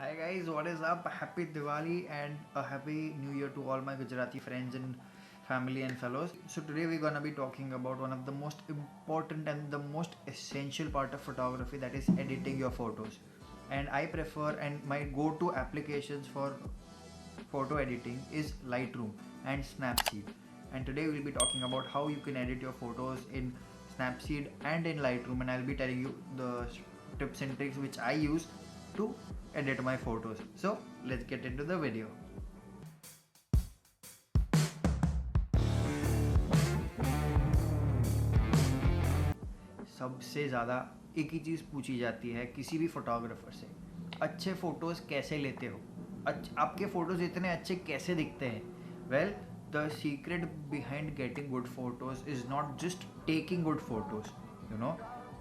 Hi guys, what is up? Happy Diwali and a happy new year to all my Gujarati friends and family and fellows. So today we're gonna be talking about one of the most important and the most essential part of photography, that is editing your photos. And I prefer, and my go-to applications for photo editing is Lightroom and Snapseed. And today we'll be talking about how you can edit your photos in Snapseed and in Lightroom, and I'll be telling you the tips and tricks which I use to edit my photos. So let's get into the video. सबसे ज़्यादा एक ही चीज़ पूछी जाती है किसी भी photographer से, अच्छे फ़ोटोज़ कैसे लेते हो, आपके फ़ोटोज़ इतने अच्छे कैसे दिखते हैं. Well, the secret behind getting good photos is not just taking good photos. You know,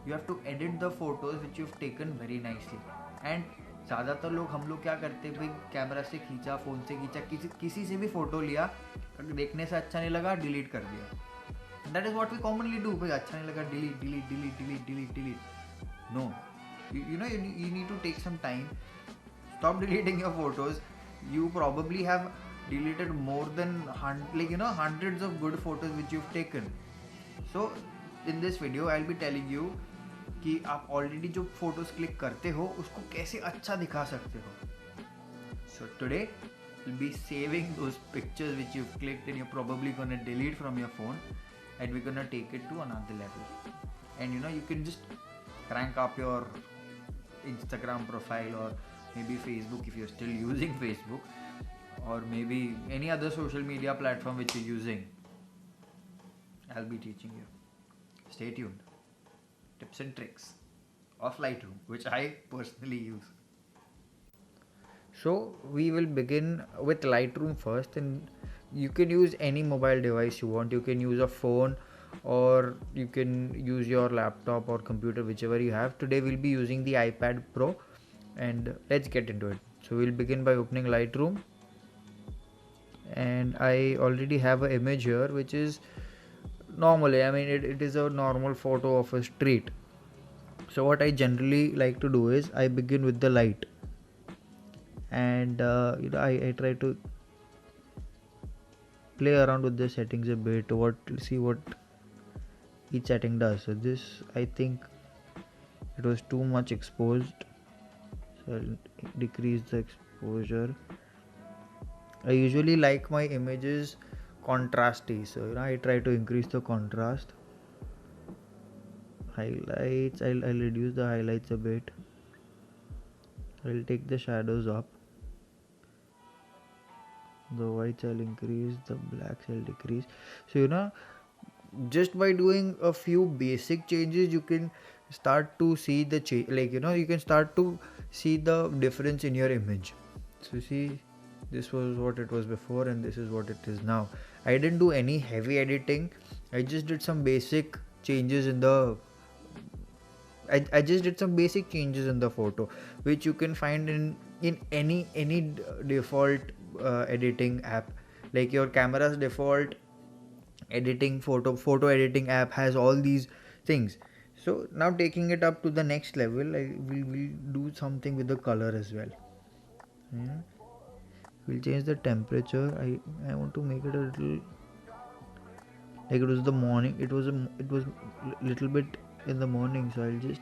you have to edit the photos which you taken very nicely. And ज़्यादातर लोग, हम लोग क्या करते हैं भाई, कैमरा से खींचा, फ़ोन से खींचा, किसी से भी फ़ोटो लिया, देखने से अच्छा नहीं लगा, डिलीट कर दिया. That is what we commonly do. भाई अच्छा नहीं लगा, delete. No, you need to take some time. Stop deleting your photos. You probably have deleted more than hundreds of good photos which you've taken. So in this video I'll be telling you कि आप already जो photos click करते हो उसको कैसे अच्छा दिखा सकते हो. So today we'll be saving those pictures which you've clicked and you're probably gonna delete from your phone, and we're gonna take it to another level. And you can just crank up your Instagram profile, or maybe Facebook if you're still using Facebook, or maybe any other social media platform which you're using. I'll be teaching you. Stay tuned. Tips and tricks of Lightroom, which I personally use. So we will begin with Lightroom first, and you can use any mobile device you want. You can use a phone, or you can use your laptop or computer, whichever you have. Today we'll be using the iPad Pro, and let's get into it. So we'll begin by opening Lightroom, and I already have an image here which is normally, it is a normal photo of a street. So what I generally like to do is I begin with the light, and I try to play around with the settings a bit, see what each setting does. So this, I think it was too much exposed, so I'll decrease the exposure. I usually like my images contrasty, so I try to increase the contrast. Highlights, I'll reduce the highlights a bit. I'll take the shadows up. The whites I'll increase, the blacks I'll decrease. So just by doing a few basic changes, you can start to see the change. You can start to see the difference in your image. So see, this was what it was before, and this is what it is now. I didn't do any heavy editing. I just did some basic changes in the I just did some basic changes in the photo, which you can find in any default editing app. Like your camera's default editing photo editing app has all these things. So now taking it up to the next level, we will do something with the color as well. Yeah. We'll change the temperature. I want to make it a little like it was the morning. It was little bit in the morning, so I'll just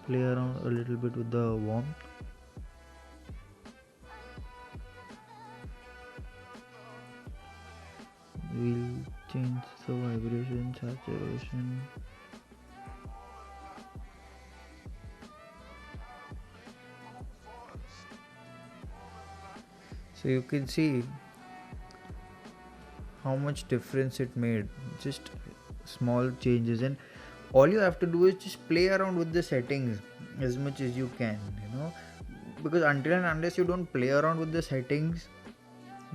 play around a little bit with the warmth. We'll change the vibration, saturation. So you can see how much difference it made, just small changes, and all you have to do is just play around with the settings as much as you can, because until and unless you don't play around with the settings,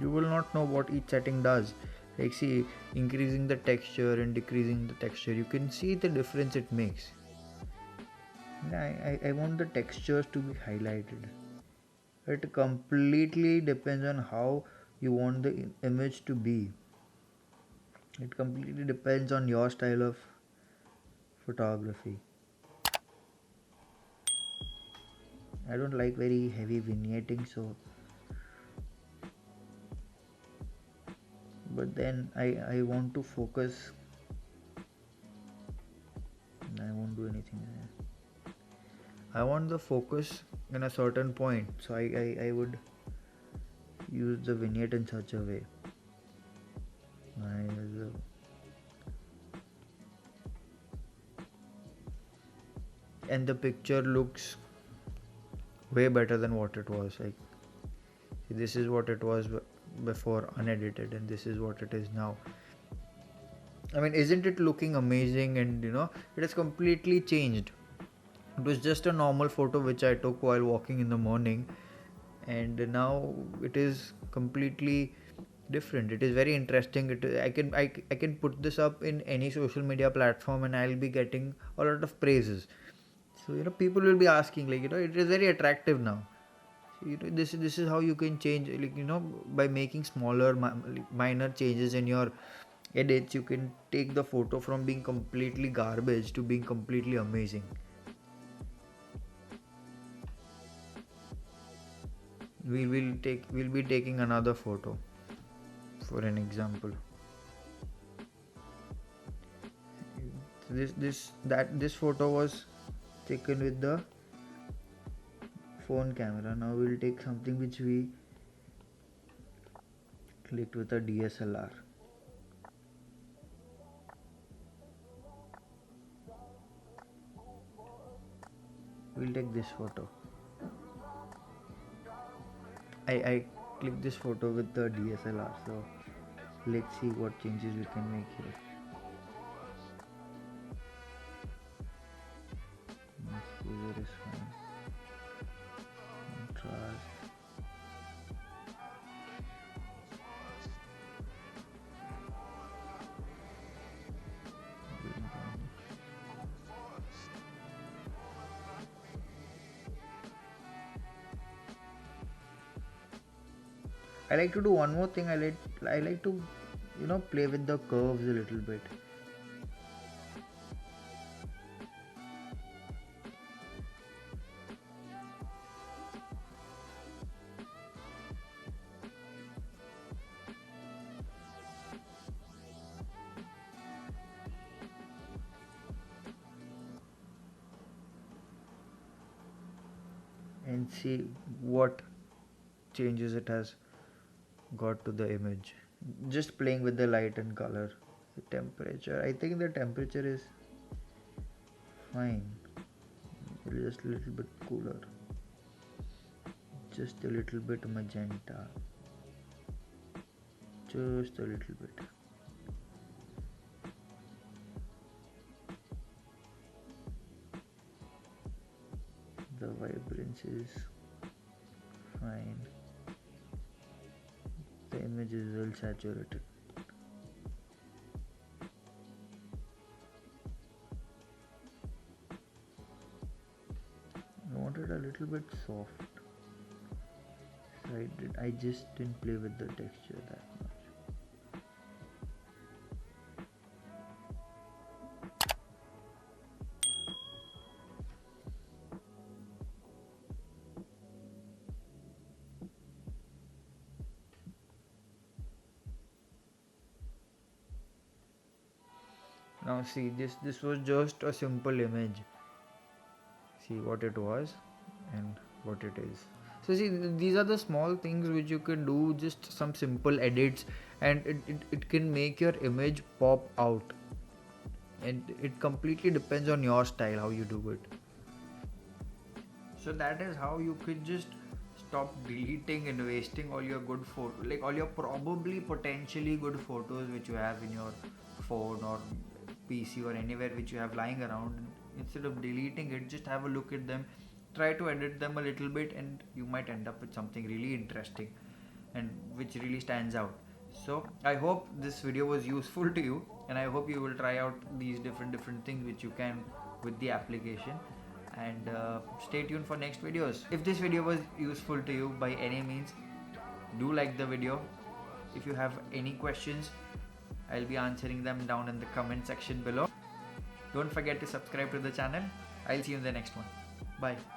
you will not know what each setting does. Like see, increasing the texture and decreasing the texture, you can see the difference it makes. I want the textures to be highlighted. It completely depends on how you want the image to be. It completely depends on your style of photography. I don't like very heavy vignetting, so but then I want to focus. I won't do anything there. I want the focus in a certain point, so I would use the vignette in such a way. And the picture looks way better than what it was. Like, this is what it was before unedited, and this is what it is now. I mean, isn't it looking amazing? And it has completely changed. It was just a normal photo which I took while walking in the morning, and now it is completely different. It is very interesting. I can put this up in any social media platform, and I'll be getting a lot of praises. So people will be asking, like, it is very attractive now. So, this is how you can change, like, by making smaller minor changes in your edits. You can take the photo from being completely garbage to being completely amazing. We'll be taking another photo for an example. This photo was taken with the phone camera. Now we'll take something which we clicked with a DSLR. We'll take this photo. I clicked this photo with the DSLR, so let's see what changes we can make here. Exposure is fine. Contrast. I like to do one more thing. I like to play with the curves a little bit. And see what changes it has got to the image. Just playing with the light and color. The temperature, I think the temperature is fine. Just a little bit cooler, just a little bit magenta, just a little bit. The vibrance is fine. The image is well saturated. I wanted a little bit soft, so I just didn't play with the texture that much. Now see, this was just a simple image. See what it was and what it is. So see, these are the small things which you can do, just some simple edits, and it can make your image pop out. And it completely depends on your style, how you do it. So that is how you could just stop deleting and wasting all your good photos, like all your probably potentially good photos which you have in your phone or PC or anywhere which you have lying around. Instead of deleting it, just have a look at them, try to edit them a little bit, and you might end up with something really interesting and which really stands out. So I hope this video was useful to you, and I hope you will try out these different things which you can with the application. And stay tuned for next videos. If this video was useful to you by any means, do like the video. If you have any questions, I'll be answering them down in the comment section below. Don't forget to subscribe to the channel. I'll see you in the next one. Bye.